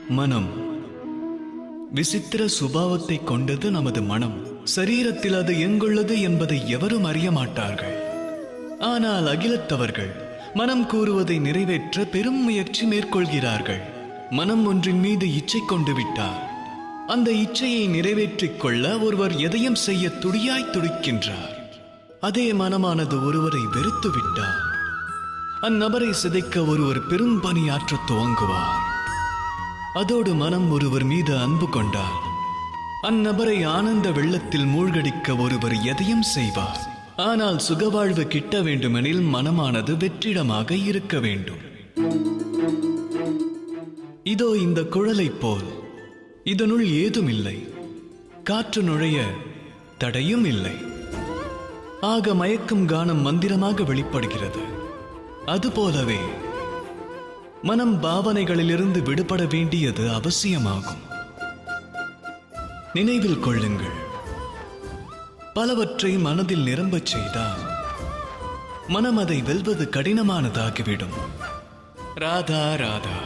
மனம் விசித்திர சுபாவத்தை கொண்டது. நமது மனம் சரீரத்தில் அது எங்குள்ளது என்பதை எவரும் அறிய மாட்டார்கள். ஆனால் அகிலத்தவர்கள் மனம் கூறுவதை நிறைவேற்ற பெரும் முயற்சி மேற்கொள்கிறார்கள். மனம் ஒன்றின் மீது இச்சை கொண்டு விட்டார். அந்த இச்சையை நிறைவேற்றிக் கொள்ள ஒருவர் எதையும் செய்ய துடியாய் துடிக்கின்றார். அதே மனமானது ஒருவரை வெறுத்து விட்டார். அந்நபரை சிதைக்க ஒருவர் பெரும் பணியாற்ற துவங்குவார். அதோடு மனம் ஒருவர் மீது அன்பு கொண்டார். அந்நபரை ஆனந்த வெள்ளத்தில் மூழ்கடிக்க ஒருவர் எதையும் செய்வார். ஆனால் சுகவாழ்வு கிட்ட வேண்டுமெனில் மனமானது வெற்றிடமாக இருக்க வேண்டும். இதோ இந்த குழலைப் போல் இதனுள் ஏதும் இல்லை. காற்று நுழைய தடையும் இல்லை. ஆக மயக்கும் கானம் மந்திரமாக வெளிப்படுகிறது. அதுபோலவே மனம் பாவனைகளிலிருந்து விடுபட வேண்டியது அவசியமாகும். நினைவில் கொள்ளுங்கள், பலவற்றை மனதில் நிரம்பச் செய்தால் மனம் அதை வெல்வது கடினமானதாகிவிடும். ராதா ராதா.